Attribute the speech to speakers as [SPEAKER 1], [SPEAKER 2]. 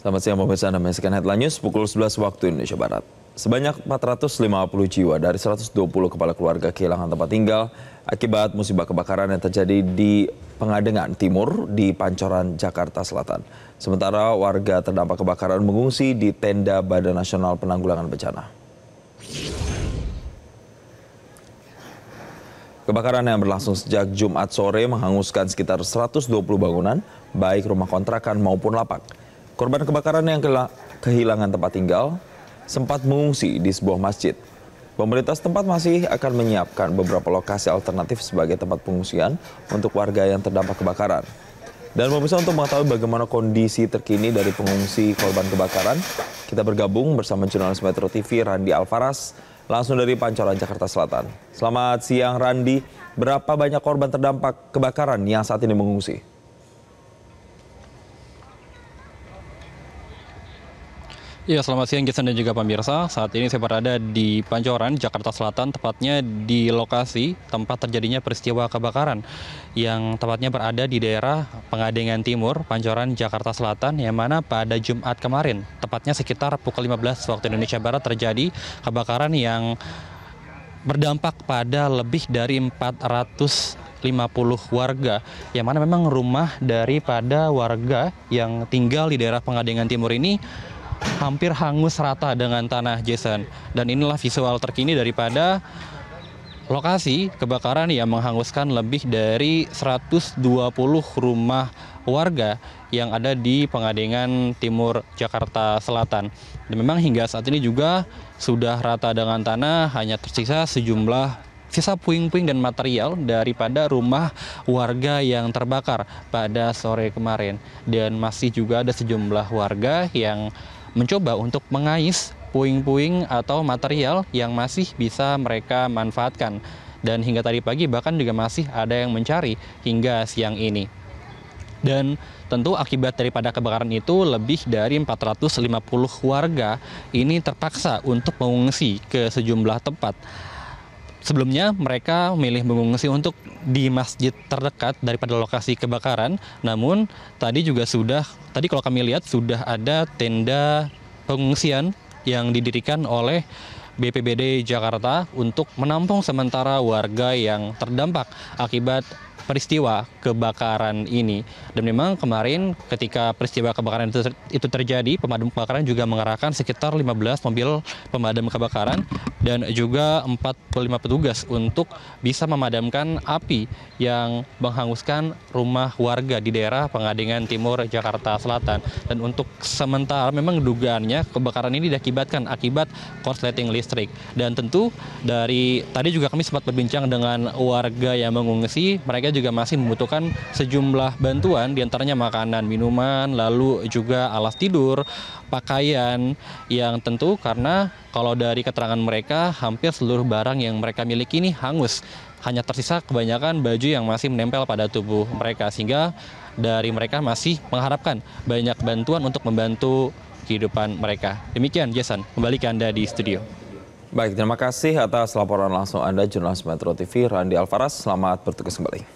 [SPEAKER 1] Selamat siang pemirsa, Anda menyaksikan Headline News pukul 11 waktu Indonesia Barat. Sebanyak 450 jiwa dari 120 kepala keluarga kehilangan tempat tinggal akibat musibah kebakaran yang terjadi di Pengadengan Timur di Pancoran, Jakarta Selatan. Sementara warga terdampak kebakaran mengungsi di tenda Badan Nasional Penanggulangan Bencana. Kebakaran yang berlangsung sejak Jumat sore menghanguskan sekitar 120 bangunan, baik rumah kontrakan maupun lapak. Korban kebakaran yang kehilangan tempat tinggal sempat mengungsi di sebuah masjid. Pemerintah setempat masih akan menyiapkan beberapa lokasi alternatif sebagai tempat pengungsian untuk warga yang terdampak kebakaran. Dan pemirsa, untuk mengetahui bagaimana kondisi terkini dari pengungsi korban kebakaran, kita bergabung bersama jurnalis Metro TV Randi Alfaras langsung dari Pancoran, Jakarta Selatan. Selamat siang Randi, berapa banyak korban terdampak kebakaran yang saat ini mengungsi?
[SPEAKER 2] Ya, selamat siang Jason dan juga pemirsa. Saat ini saya berada di Pancoran, Jakarta Selatan, tepatnya di lokasi tempat terjadinya peristiwa kebakaran yang tepatnya berada di daerah Pengadengan Timur, Pancoran, Jakarta Selatan, yang mana pada Jumat kemarin, tepatnya sekitar pukul 15 waktu Indonesia Barat, terjadi kebakaran yang berdampak pada lebih dari 450 warga, yang mana memang rumah daripada warga yang tinggal di daerah Pengadengan Timur ini hampir hangus rata dengan tanah, Jason. Dan inilah visual terkini daripada lokasi kebakaran yang menghanguskan lebih dari 120 rumah warga yang ada di Pengadengan Timur, Jakarta Selatan. Dan memang hingga saat ini juga sudah rata dengan tanah, hanya tersisa sejumlah sisa puing-puing dan material daripada rumah warga yang terbakar pada sore kemarin. Dan masih juga ada sejumlah warga yang mencoba untuk mengais puing-puing atau material yang masih bisa mereka manfaatkan. Dan hingga tadi pagi bahkan juga masih ada yang mencari hingga siang ini. Dan tentu akibat daripada kebakaran itu lebih dari 450 warga ini terpaksa untuk mengungsi ke sejumlah tempat. Sebelumnya mereka memilih mengungsi untuk di masjid terdekat daripada lokasi kebakaran. Namun tadi kalau kami lihat sudah ada tenda pengungsian yang didirikan oleh BPBD Jakarta untuk menampung sementara warga yang terdampak akibat peristiwa kebakaran ini. Dan memang kemarin ketika peristiwa kebakaran itu terjadi, pemadam kebakaran juga mengerahkan sekitar 15 mobil pemadam kebakaran dan juga 45 petugas untuk bisa memadamkan api yang menghanguskan rumah warga di daerah Pengadengan Timur, Jakarta Selatan. Dan untuk sementara memang dugaannya kebakaran ini diakibatkan akibat korsleting listrik. Dan tentu dari tadi juga kami sempat berbincang dengan warga yang mengungsi, mereka juga masih membutuhkan sejumlah bantuan, diantaranya makanan, minuman, lalu juga alas tidur, pakaian, yang tentu karena kalau dari keterangan mereka hampir seluruh barang yang mereka miliki ini hangus. Hanya tersisa kebanyakan baju yang masih menempel pada tubuh mereka, sehingga dari mereka masih mengharapkan banyak bantuan untuk membantu kehidupan mereka. Demikian Jason, kembali ke Anda di studio.
[SPEAKER 1] Baik, terima kasih atas laporan langsung Anda, jurnalis Metro TV Randi Alfaras. Selamat bertugas kembali.